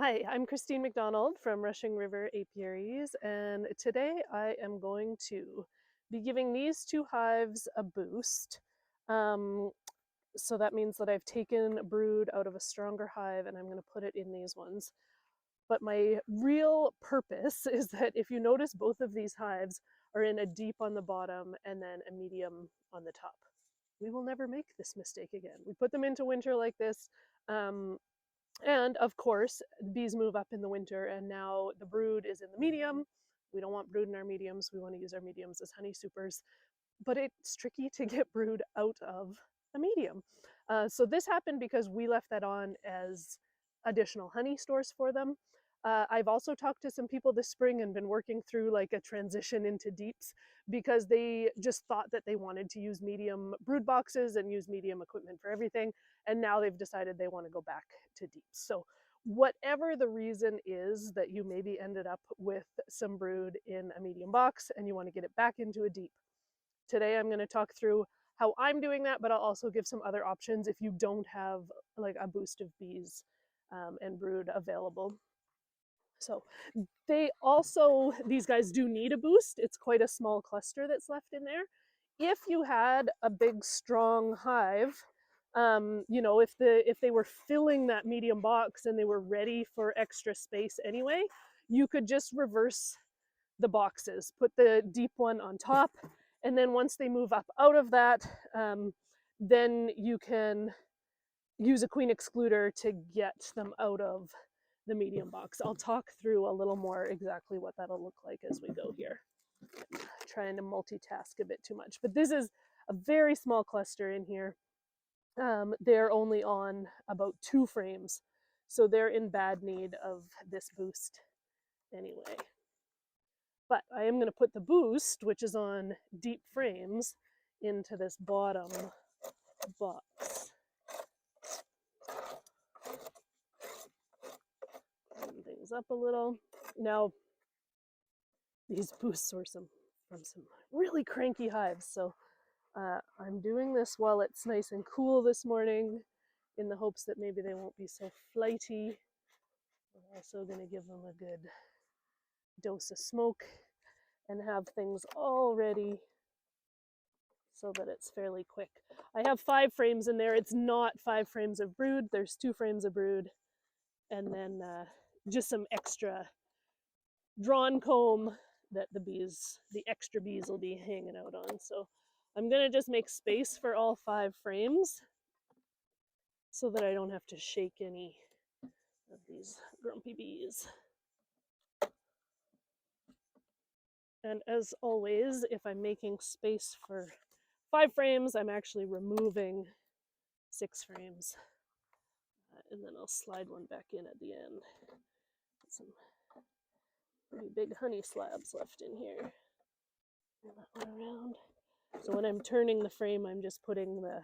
Hi, I'm Christine McDonald from Rushing River Apiaries, and today I am going to be giving these two hives a boost. Um, so that means that I've taken brood out of a stronger hive and I'm going to put it in these ones. But my real purpose is that if you notice, both of these hives are in a deep on the bottom and then a medium on the top. We will never make this mistake again. We put them into winter like this. And of course, bees move up in the winter, and now the brood is in the medium. We don't want brood in our mediums. We want to use our mediums as honey supers, but it's tricky to get brood out of a medium. So this happened because we left that on as additional honey stores for them. I've also talked to some people this spring and been working through like a transition into deeps because they just thought that they wanted to use medium brood boxes and use medium equipment for everything. And now they've decided they want to go back to deeps. So whatever the reason is that you maybe ended up with some brood in a medium box and you want to get it back into a deep, today I'm going to talk through how I'm doing that, but I'll also give some other options if you don't have like a boost of bees and brood available. So these guys do need a boost. It's quite a small cluster that's left in there. If you had a big strong hive, if they were filling that medium box and they were ready for extra space anyway, you could just reverse the boxes, put the deep one on top, and then once they move up out of that, then you can use a queen excluder to get them out of the medium box. I'll talk through a little more exactly what that'll look like as we go here. I'm trying to multitask a bit too much, but this is a very small cluster in here. They're only on about 2 frames, so they're in bad need of this boost anyway. But I am going to put the boost, which is on deep frames, into this bottom box. Open things up a little. Now, these boosts were from some really cranky hives, so I'm doing this while it's nice and cool this morning in the hopes that maybe they won't be so flighty. I'm also going to give them a good dose of smoke and have things all ready so that it's fairly quick. I have 5 frames in there. It's not 5 frames of brood. There's 2 frames of brood, and then just some extra drawn comb that the extra bees will be hanging out on. So I'm gonna just make space for all 5 frames so that I don't have to shake any of these grumpy bees. And as always, if I'm making space for 5 frames, I'm actually removing 6 frames. And then I'll slide one back in at the end. Some pretty big honey slabs left in here. Pull that one around. So when I'm turning the frame, I'm just putting the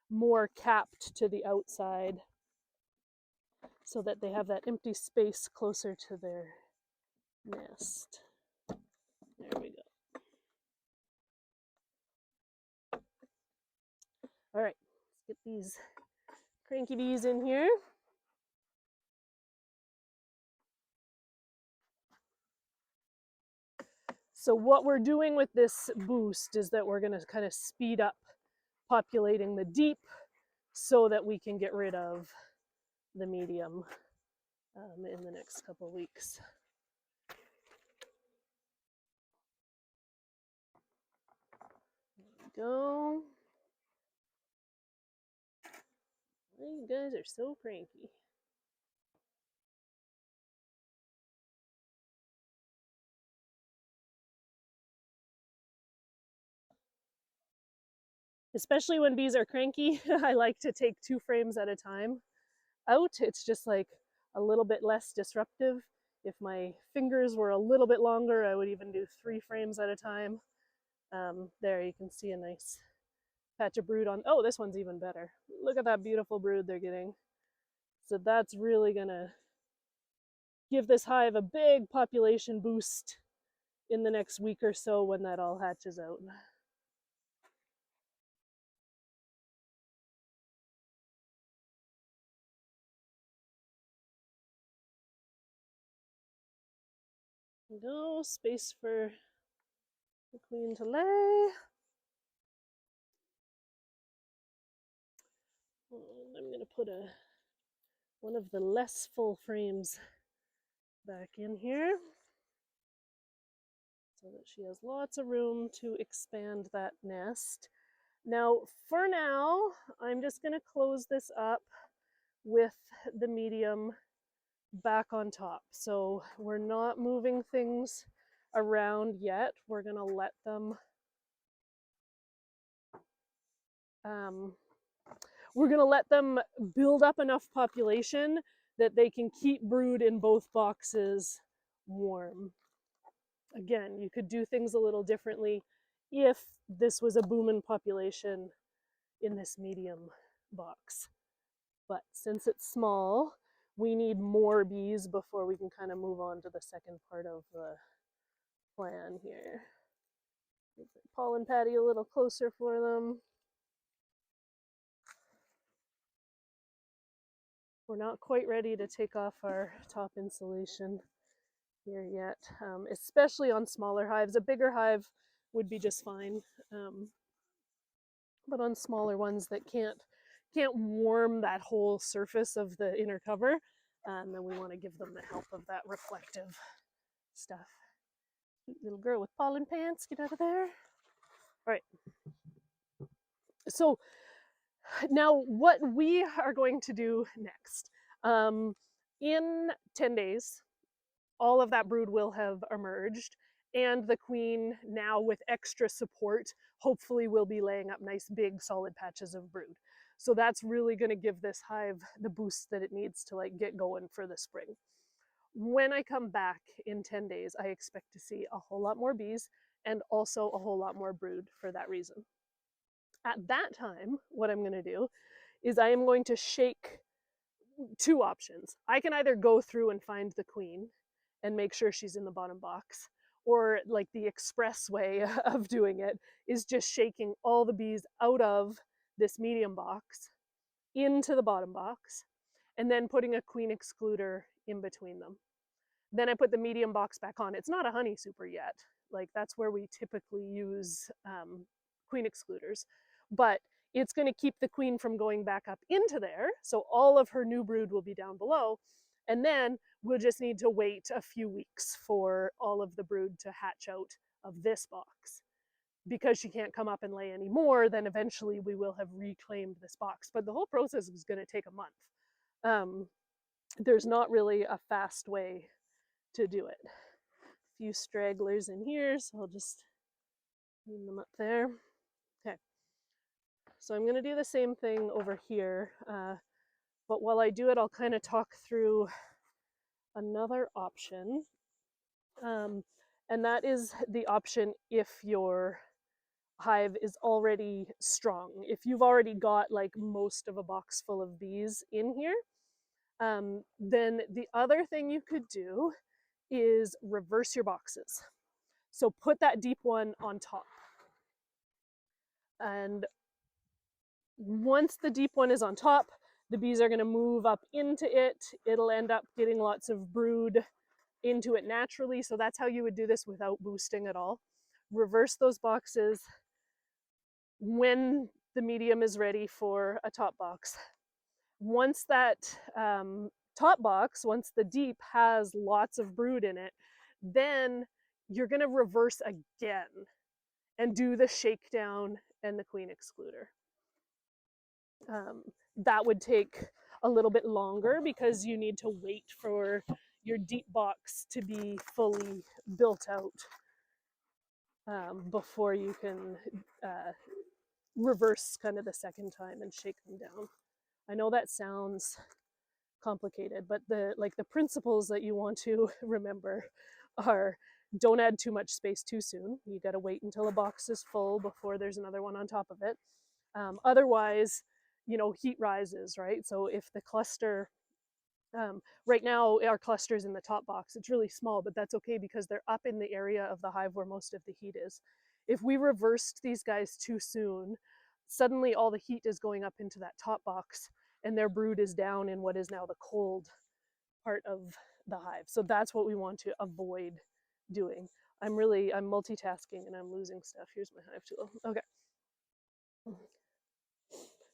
more capped to the outside so that they have that empty space closer to their nest. There we go. All right, let's get these cranky bees in here. So what we're doing with this boost is that we're going to kind of speed up populating the deep so that we can get rid of the medium in the next couple weeks. There we go. You guys are so cranky. Especially when bees are cranky, I like to take 2 frames at a time out. It's just like a little bit less disruptive. If my fingers were a little bit longer, I would even do 3 frames at a time. There you can see a nice patch of brood on. Oh, this one's even better. Look at that beautiful brood they're getting. So that's really gonna give this hive a big population boost in the next week or so when that all hatches out. Go, space for the queen to lay. And I'm gonna put one of the less full frames back in here so that she has lots of room to expand that nest. Now, for now, I'm just gonna close this up with the medium back on top. So we're not moving things around yet. We're gonna let them build up enough population that they can keep brood in both boxes warm. Again, you could do things a little differently if this was a booming population in this medium box. But since it's small, we need more bees before we can kind of move on to the second part of the plan here. Make the pollen patty a little closer for them. We're not quite ready to take off our top insulation here yet, especially on smaller hives. A bigger hive would be just fine, but on smaller ones that can't warm that whole surface of the inner cover, then we want to give them the help of that reflective stuff. Cute little girl with pollen pants, get out of there. All right. So now what we are going to do next, in 10 days, all of that brood will have emerged, and the queen, now with extra support, hopefully will be laying up nice big solid patches of brood. So that's really going to give this hive the boost that it needs to like get going for the spring. When I come back in 10 days, I expect to see a whole lot more bees and also a whole lot more brood for that reason. At that time, what I'm going to do is I am going to shake two options. I can either go through and find the queen and make sure she's in the bottom box, or like the express way of doing it is just shaking all the bees out of this medium box into the bottom box and then putting a queen excluder in between them. Then I put the medium box back on. It's not a honey super yet. Like that's where we typically use queen excluders, but it's going to keep the queen from going back up into there. So all of her new brood will be down below. And then we'll just need to wait a few weeks for all of the brood to hatch out of this box. Because she can't come up and lay any more, then eventually we will have reclaimed this box. But the whole process is going to take a month. There's not really a fast way to do it. A few stragglers in here, so I'll just clean them up there. Okay, so I'm going to do the same thing over here, but while I do it, I'll kind of talk through another option, and that is the option if your hive is already strong. If you've already got like most of a box full of bees in here, then the other thing you could do is reverse your boxes. So put that deep one on top. And once the deep one is on top, the bees are going to move up into it. It'll end up getting lots of brood into it naturally. So that's how you would do this without boosting at all. Reverse those boxes when the medium is ready for a top box. Once that top box, once the deep has lots of brood in it, then you're going to reverse again and do the shakedown and the queen excluder. That would take a little bit longer because you need to wait for your deep box to be fully built out before you can reverse kind of the second time and shake them down. I know that sounds complicated, but the principles that you want to remember are: don't add too much space too soon. You got to wait until a box is full before there's another one on top of it. Otherwise, heat rises, right? So if the cluster, right now our cluster's in the top box, it's really small, but that's okay because they're up in the area of the hive where most of the heat is. If we reversed these guys too soon, suddenly all the heat is going up into that top box and their brood is down in what is now the cold part of the hive. So that's what we want to avoid doing. I'm multitasking and I'm losing stuff. Here's my hive tool. Okay.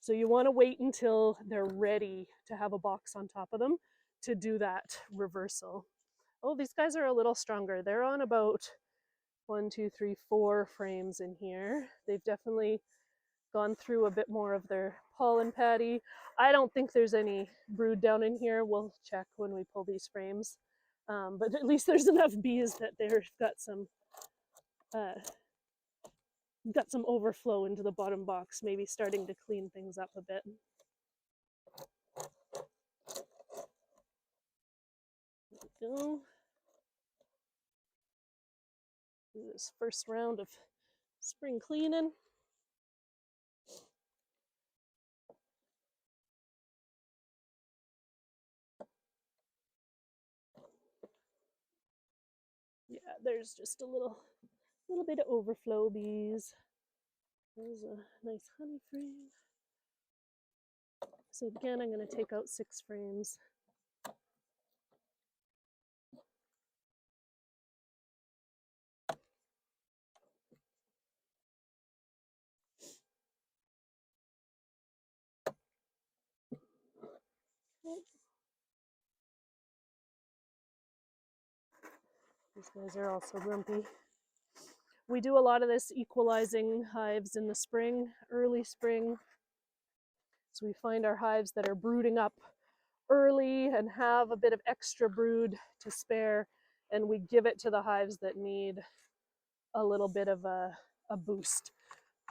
So you want to wait until they're ready to have a box on top of them to do that reversal. Oh, these guys are a little stronger. They're on about 1, 2, 3, 4 frames in here. They've definitely gone through a bit more of their pollen patty. I don't think there's any brood down in here. We'll check when we pull these frames. But at least there's enough bees that they've uh, got some overflow into the bottom box, maybe starting to clean things up a bit. There we go. Do this first round of spring cleaning. Yeah, there's just a little bit of overflow bees. There's a nice honey frame. So again, I'm going to take out 6 frames. These guys are also grumpy. We do a lot of this equalizing hives in the spring, early spring. So we find our hives that are brooding up early and have a bit of extra brood to spare, and we give it to the hives that need a little bit of a boost.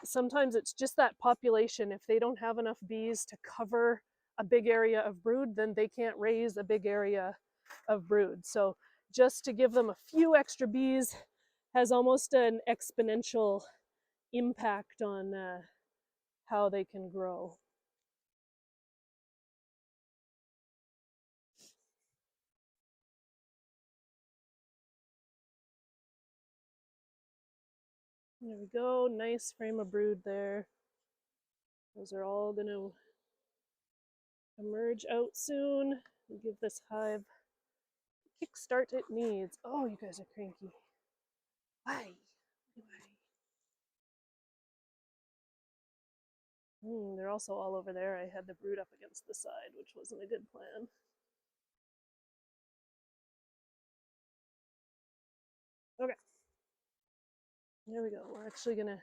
Sometimes it's just that population. If they don't have enough bees to cover a big area of brood, then they can't raise a big area of brood. So just to give them a few extra bees has almost an exponential impact on how they can grow. There we go, nice frame of brood there. Those are all going to emerge out soon. We give this hive the kickstart it needs. Oh, you guys are cranky. Why? They're also all over there. I had the brood up against the side, which wasn't a good plan. Okay. There we go. We're actually gonna,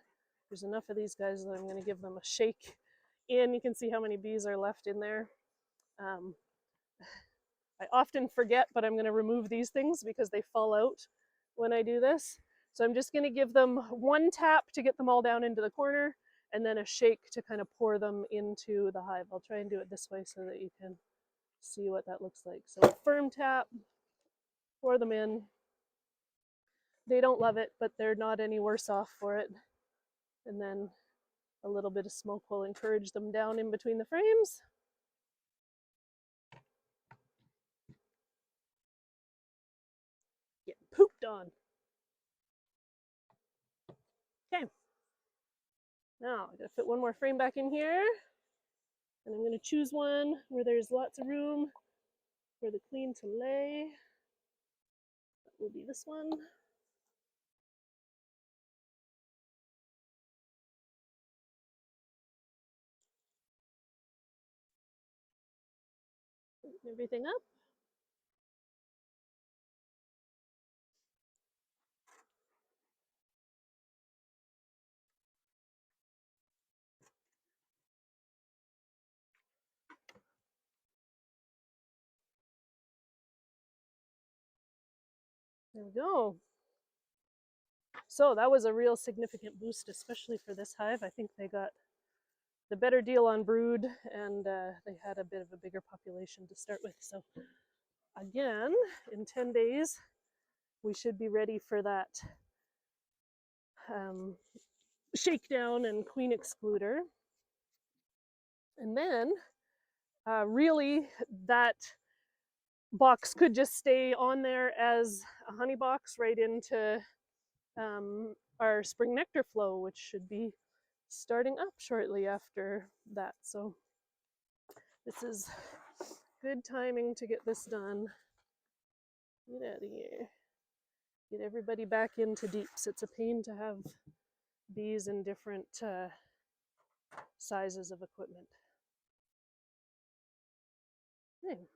there's enough of these guys that I'm gonna give them a shake in. You can see how many bees are left in there. I often forget, but I'm gonna remove these things because they fall out when I do this. So I'm just gonna give them one tap to get them all down into the corner, and then a shake to kind of pour them into the hive. I'll try and do it this way so that you can see what that looks like. So firm tap, pour them in. They don't love it, but they're not any worse off for it. And then a little bit of smoke will encourage them down in between the frames. Get pooped on. Okay. Now I gotta fit one more frame back in here. And I'm gonna choose one where there's lots of room for the queen to lay. That will be this one. Open everything up. There we go. So that was a real significant boost, especially for this hive. I think they got the better deal on brood, and they had a bit of a bigger population to start with. So again, in 10 days, we should be ready for that shakedown and queen excluder. And then really that box could just stay on there as a honey box right into our spring nectar flow, which should be starting up shortly after that. So this is good timing to get this done. Get out of here. get everybody back into deeps. It's a pain to have bees in different sizes of equipment. Okay,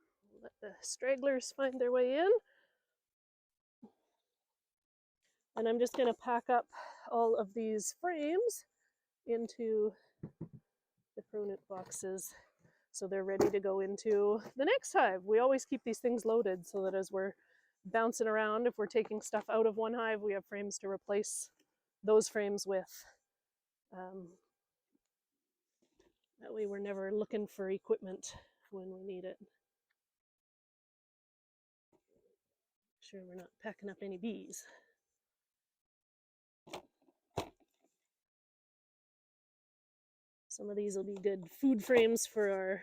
let the stragglers find their way in. And I'm just going to pack up all of these frames into the pronate boxes so they're ready to go into the next hive. We always keep these things loaded so that as we're bouncing around, if we're taking stuff out of one hive, we have frames to replace those frames with. That way we're never looking for equipment when we need it. Make sure we're not packing up any bees. Some of these will be good food frames for our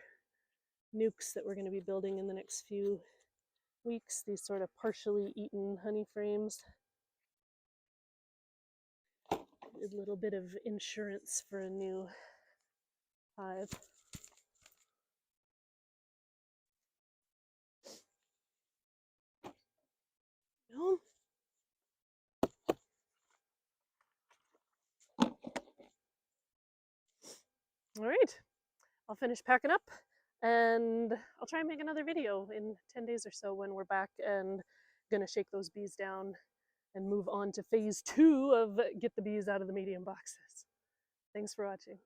nukes that we're going to be building in the next few weeks. These sort of partially eaten honey frames. A little bit of insurance for a new hive. No. All right, I'll finish packing up and I'll try and make another video in 10 days or so when we're back and gonna shake those bees down and move on to phase 2 of get the bees out of the medium boxes. Thanks for watching.